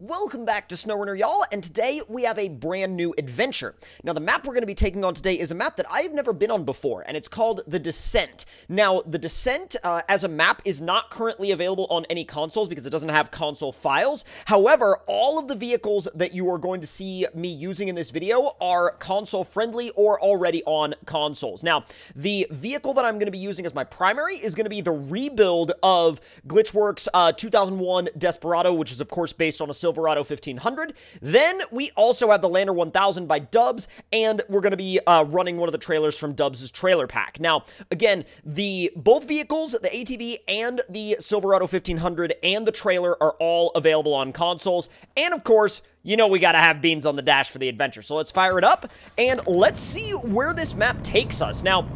Welcome back to SnowRunner, y'all, and today we have a brand new adventure. Now, the map we're going to be taking on today is a map that I've never been on before, and it's called The Descent. Now, The Descent, as a map, is not currently available on any consoles because it doesn't have console files. However, all of the vehicles that you are going to see me using in this video are console-friendly or already on consoles. Now, the vehicle that I'm going to be using as my primary is going to be the rebuild of Glitchworks' 2001 Desperado, which is, of course, based on a Silverado 1500. Then we also have the Lander 1000 by Dubs, and we're going to be running one of the trailers from Dubs' trailer pack. Now, again, both vehicles, the ATV and the Silverado 1500 and the trailer are all available on consoles, and of course, you know we gotta have beans on the dash for the adventure. So let's fire it up, and let's see where this map takes us. Now,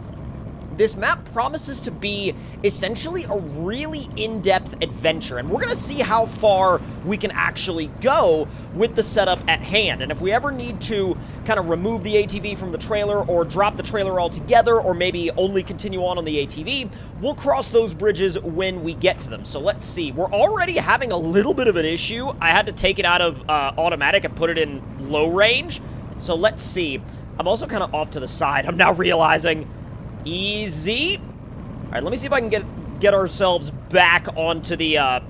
this map promises to be essentially a really in-depth adventure, and we're going to see how far we can actually go with the setup at hand. And if we ever need to kind of remove the ATV from the trailer or drop the trailer altogether or maybe only continue on the ATV, we'll cross those bridges when we get to them. So let's see. We're already having a little bit of an issue. I had to take it out of automatic and put it in low range. So let's see. I'm also kind of off to the side. I'm now realizing... Easy. All right, let me see if I can get ourselves back onto the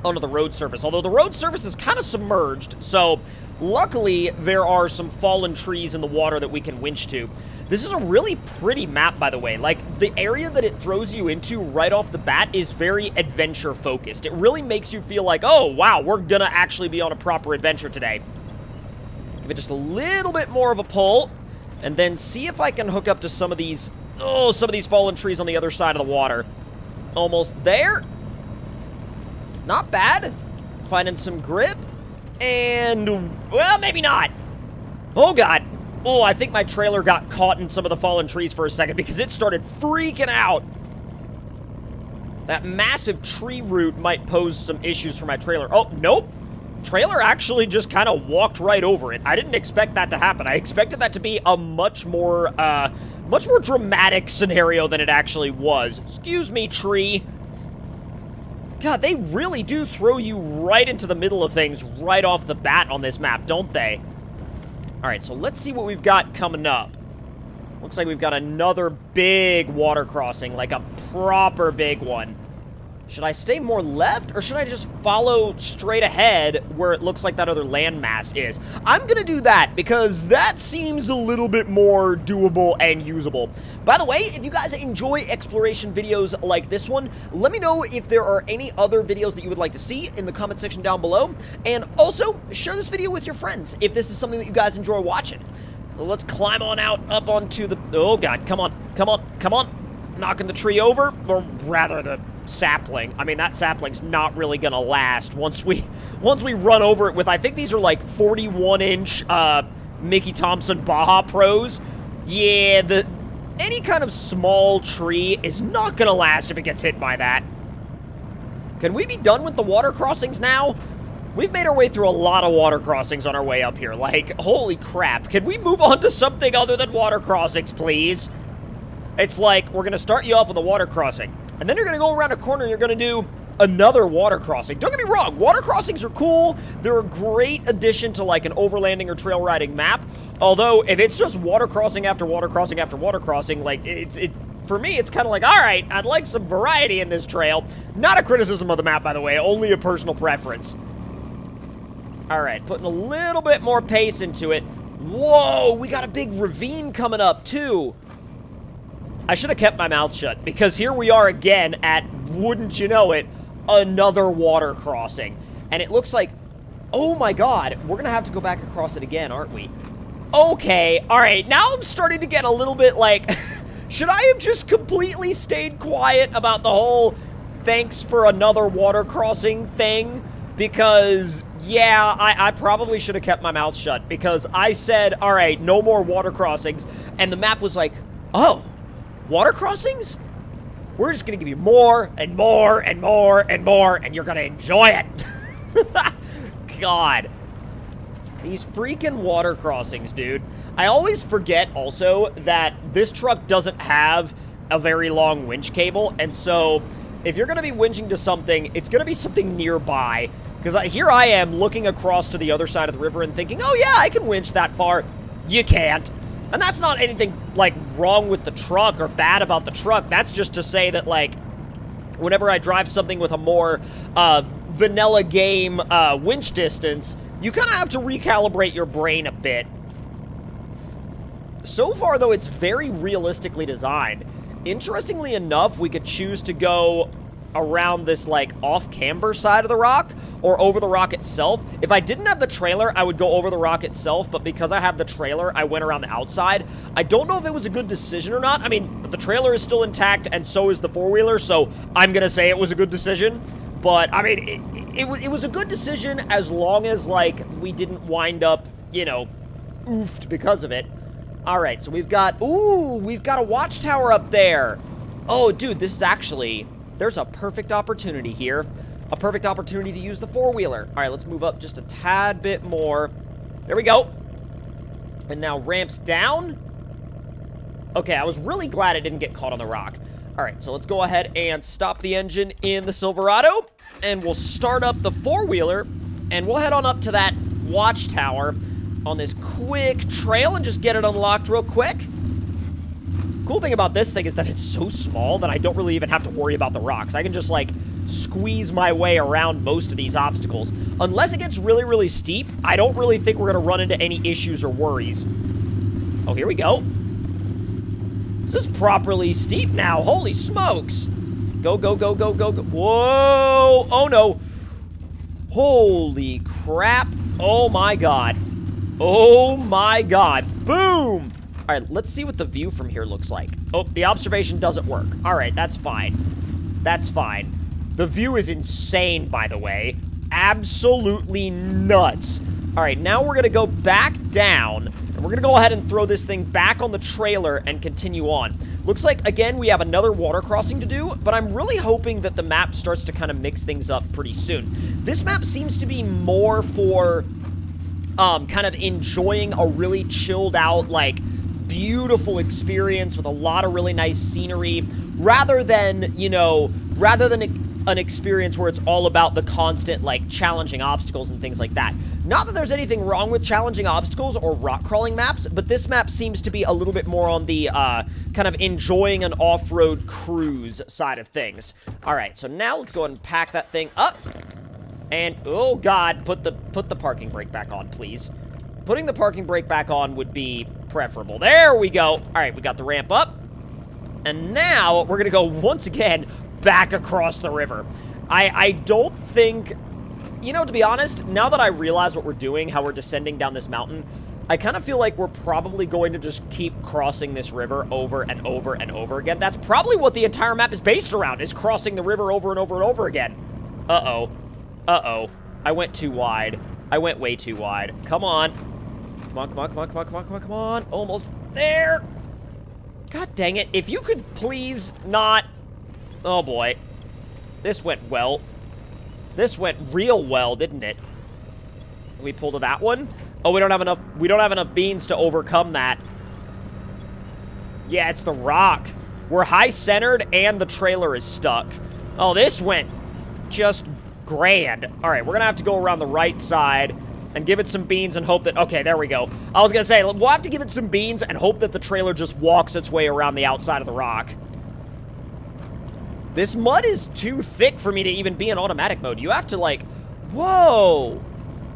road surface. Although the road surface is kind of submerged, so luckily there are some fallen trees in the water that we can winch to. This is a really pretty map, by the way. Like, the area that it throws you into right off the bat is very adventure-focused. It really makes you feel like, oh, wow, we're gonna actually be on a proper adventure today. Give it just a little bit more of a pull, and then see if I can hook up to some of these... Oh, some of these fallen trees on the other side of the water. Almost there. Not bad. Finding some grip. And, well, maybe not. Oh, God. Oh, I think my trailer got caught in some of the fallen trees for a second because it started freaking out. That massive tree root might pose some issues for my trailer. Oh, nope. Trailer actually just kind of walked right over it. I didn't expect that to happen. I expected that to be a much more dramatic scenario than it actually was. Excuse me, tree. God, they really do throw you right into the middle of things right off the bat on this map, don't they? All right, so let's see what we've got coming up. Looks like we've got another big water crossing, like a proper big one. Should I stay more left, or should I just follow straight ahead where it looks like that other landmass is? I'm gonna do that, because that seems a little bit more doable and usable. By the way, if you guys enjoy exploration videos like this one, let me know if there are any other videos that you would like to see in the comment section down below. And also, share this video with your friends if this is something that you guys enjoy watching. Let's climb on out, up onto the... Oh, God, come on, come on, come on. Knocking the tree over, or rather the... sapling. I mean, that sapling's not really gonna last once we run over it with, I think these are like 41-inch Mickey Thompson Baja Pros. Yeah, any kind of small tree is not gonna last if it gets hit by that. Can we be done with the water crossings now? We've made our way through a lot of water crossings on our way up here. Like, holy crap. Can we move on to something other than water crossings, please? It's like, we're gonna start you off with a water crossing. And then you're going to go around a corner and you're going to do another water crossing. Don't get me wrong, water crossings are cool. They're a great addition to like an overlanding or trail riding map. Although, if it's just water crossing after water crossing after water crossing, like, for me, it's kind of like, all right, I'd like some variety in this trail. Not a criticism of the map, by the way, only a personal preference. All right, putting a little bit more pace into it. Whoa, we got a big ravine coming up, too. I should have kept my mouth shut, because here we are again at, wouldn't you know it, another water crossing. And it looks like, oh my God, we're going to have to go back across it again, aren't we? Okay, all right, now I'm starting to get a little bit like, should I have just completely stayed quiet about the whole thanks for another water crossing thing? Because, yeah, I probably should have kept my mouth shut, because I said, all right, no more water crossings, and the map was like, oh, water crossings? We're just gonna give you more and more and more and more, and you're gonna enjoy it. God. These freaking water crossings, dude. I always forget also that this truck doesn't have a very long winch cable, and so if you're gonna be winching to something, it's gonna be something nearby. Because here I am looking across to the other side of the river and thinking, oh yeah, I can winch that far. You can't. And that's not anything, like, wrong with the truck or bad about the truck. That's just to say that, like, whenever I drive something with a more vanilla game winch distance, you kind of have to recalibrate your brain a bit. So far, though, it's very realistically designed. Interestingly enough, we could choose to go around this, like, off-camber side of the rock or over the rock itself. If I didn't have the trailer, I would go over the rock itself, but because I have the trailer, I went around the outside. I don't know if it was a good decision or not. I mean, the trailer is still intact, and so is the four-wheeler, so I'm gonna say it was a good decision. But, I mean, it was a good decision as long as, like, we didn't wind up, you know, oofed because of it. Alright, so we've got a watchtower up there. Oh, dude, this is actually, there's a perfect opportunity here. A perfect opportunity to use the four-wheeler. Alright, let's move up just a tad bit more. There we go. And now ramps down. Okay, I was really glad it didn't get caught on the rock. Alright, so let's go ahead and stop the engine in the Silverado. And we'll start up the four-wheeler. And we'll head on up to that watchtower on this quick trail and just get it unlocked real quick. Cool thing about this thing is that it's so small that I don't really even have to worry about the rocks. I can just, like, squeeze my way around most of these obstacles. Unless it gets really, really steep, I don't really think we're going to run into any issues or worries. Oh, here we go. This is properly steep now. Holy smokes. Go, go, go, go, go, go. Whoa. Oh, no. Holy crap. Oh, my God. Oh, my God. Boom. All right, let's see what the view from here looks like. Oh, the observation doesn't work. All right, that's fine. That's fine. The view is insane, by the way. Absolutely nuts. All right, now we're going to go back down, and we're going to go ahead and throw this thing back on the trailer and continue on. Looks like, again, we have another water crossing to do, but I'm really hoping that the map starts to kind of mix things up pretty soon. This map seems to be more for kind of enjoying a really chilled out, like, beautiful experience with a lot of really nice scenery, rather than, you know, an experience where it's all about the constant, like, challenging obstacles and things like that. Not that there's anything wrong with challenging obstacles or rock crawling maps, but this map seems to be a little bit more on the, kind of enjoying an off-road cruise side of things. All right, so now let's go ahead and pack that thing up. And, oh God, put the parking brake back on, please. Putting the parking brake back on would be preferable. There we go. All right, we got the ramp up. And now we're gonna go once again back across the river. I don't think, you know, to be honest, now that I realize what we're doing, how we're descending down this mountain, I kind of feel like we're probably going to just keep crossing this river over and over and over again. That's probably what the entire map is based around, is crossing the river over and over and over again. Uh-oh. Uh-oh. I went too wide. I went way too wide. Come on. Come on, come on, come on, come on, come on, come on, come on. Almost there. God dang it. If you could please not... Oh, boy. This went well. This went real well, didn't it? We pulled to that one. Oh, we don't have enough beans to overcome that. Yeah, it's the rock. We're high-centered and the trailer is stuck. Oh, this went just grand. All right, we're gonna have to go around the right side and give it some beans and hope that... Okay, there we go. I was gonna say, we'll have to give it some beans and hope that the trailer just walks its way around the outside of the rock. This mud is too thick for me to even be in automatic mode. You have to, like... Whoa!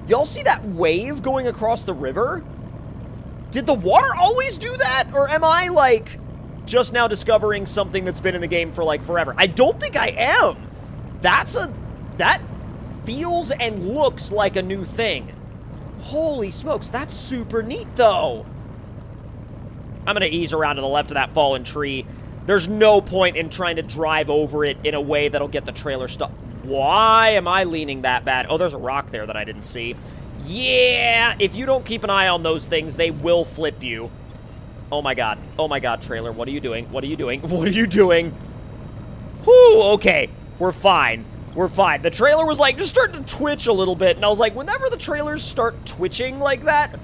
Y'all see that wave going across the river? Did the water always do that? Or am I, like, just now discovering something that's been in the game for, like, forever? I don't think I am. That feels and looks like a new thing. Holy smokes, that's super neat, though. I'm gonna ease around to the left of that fallen tree. There's no point in trying to drive over it in a way that'll get the trailer stuck. Why am I leaning that bad? Oh, there's a rock there that I didn't see. Yeah, if you don't keep an eye on those things, they will flip you. Oh my God. Oh my God, trailer. What are you doing? What are you doing? What are you doing? Whew, okay. We're fine. We're fine. The trailer was, like, just starting to twitch a little bit, and I was like, whenever the trailers start twitching like that,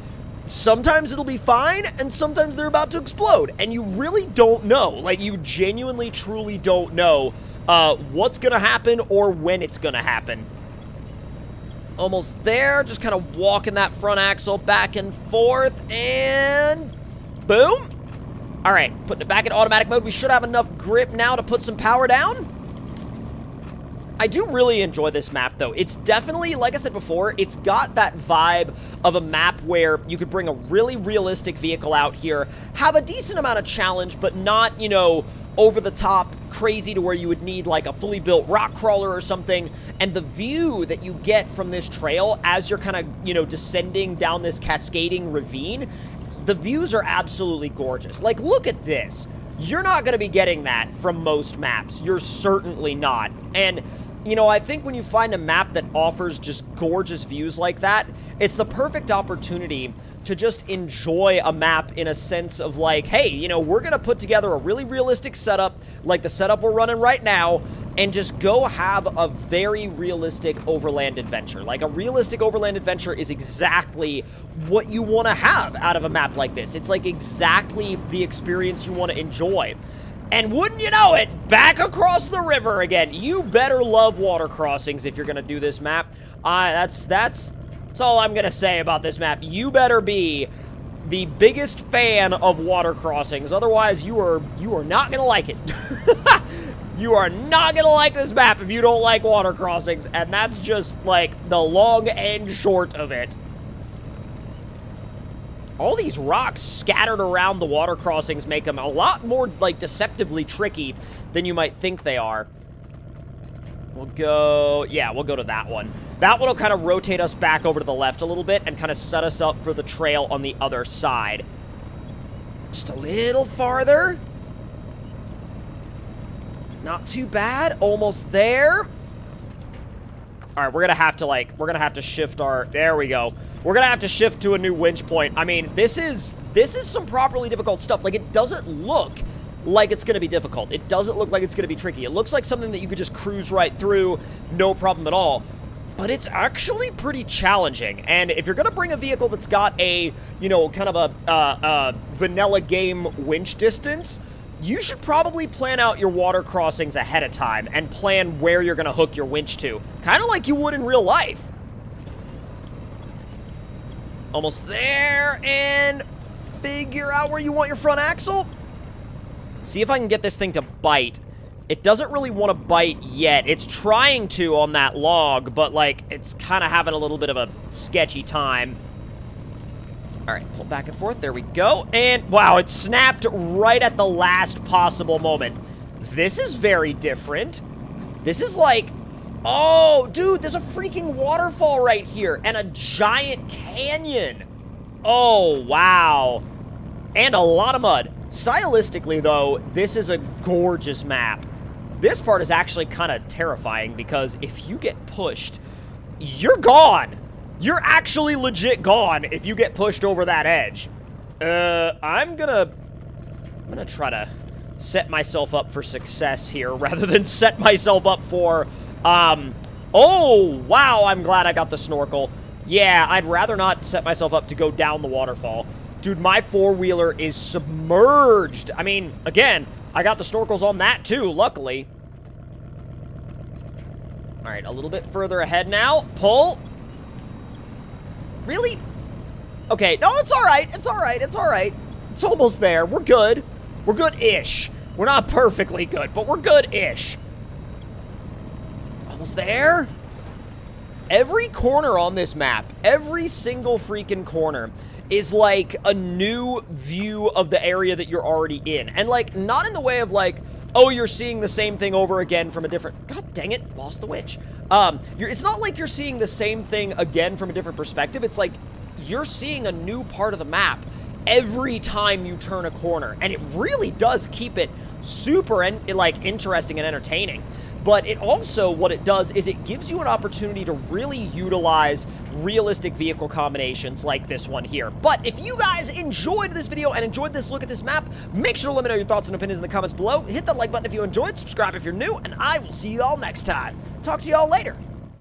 sometimes it'll be fine, and sometimes they're about to explode, and you really don't know. Like, you genuinely, truly don't know what's gonna happen or when it's gonna happen. Almost there. Just kind of walking that front axle back and forth. And boom. All right, putting it back in automatic mode. We should have enough grip now to put some power down. I do really enjoy this map, though. It's definitely, like I said before, it's got that vibe of a map where you could bring a really realistic vehicle out here, have a decent amount of challenge, but not, you know, over the top crazy to where you would need like a fully built rock crawler or something. And the view that you get from this trail as you're kind of, you know, descending down this cascading ravine, the views are absolutely gorgeous. Like, look at this. You're not going to be getting that from most maps. You're certainly not. And you know, I think when you find a map that offers just gorgeous views like that, it's the perfect opportunity to just enjoy a map in a sense of like, hey, you know, we're going to put together a really realistic setup, like the setup we're running right now, and just go have a very realistic overland adventure. Like, a realistic overland adventure is exactly what you want to have out of a map like this. It's like exactly the experience you want to enjoy. And wouldn't you know it, back across the river again. You better love water crossings if you're going to do this map. That's all I'm going to say about this map. You better be the biggest fan of water crossings. Otherwise, you are not going to like it. You are not going to like this map if you don't like water crossings. And that's just, like, the long and short of it. All these rocks scattered around the water crossings make them a lot more, like, deceptively tricky than you might think they are. We'll go to that one. That one will kind of rotate us back over to the left a little bit and kind of set us up for the trail on the other side. Just a little farther. Not too bad. Almost there. All right, we're gonna have to shift our, there we go. We're gonna have to shift to a new winch point. I mean, this is some properly difficult stuff. Like, it doesn't look like it's gonna be difficult. It doesn't look like it's gonna be tricky. It looks like something that you could just cruise right through, no problem at all. But it's actually pretty challenging. And if you're gonna bring a vehicle that's got a, you know, kind of a vanilla game winch distance, you should probably plan out your water crossings ahead of time and plan where you're gonna hook your winch to. Kind of like you would in real life. Almost there, and figure out where you want your front axle. See if I can get this thing to bite. It doesn't really want to bite yet. It's trying to on that log, but, like, it's kind of having a little bit of a sketchy time. All right, pull back and forth. There we go. And, wow, it snapped right at the last possible moment. This is very different. This is like, oh, dude, there's a freaking waterfall right here and a giant canyon. Oh, wow. And a lot of mud. Stylistically, though, this is a gorgeous map. This part is actually kind of terrifying because if you get pushed, you're gone. You're actually legit gone if you get pushed over that edge. I'm gonna try to set myself up for success here rather than set myself up for, oh, wow, I'm glad I got the snorkel. Yeah, I'd rather not set myself up to go down the waterfall. Dude, my four-wheeler is submerged. I mean, again, I got the snorkels on that too, luckily. All right, a little bit further ahead now. Pull. Really? Okay, no, it's all right. It's all right. It's all right. It's almost there. We're good. We're good-ish. We're not perfectly good, but we're good-ish. Almost there. Every corner on this map, every single freaking corner is like a new view of the area that you're already in. And like, not in the way of like, oh, you're seeing the same thing over again from a different, god dang it, lost the witch. It's not like you're seeing the same thing again from a different perspective. It's like you're seeing a new part of the map every time you turn a corner. And it really does keep it super interesting and entertaining. But it also, what it does is it gives you an opportunity to really utilize realistic vehicle combinations like this one here. But if you guys enjoyed this video and enjoyed this look at this map, make sure to let me know your thoughts and opinions in the comments below. Hit that like button if you enjoyed, subscribe if you're new, and I will see you all next time. Talk to you all later.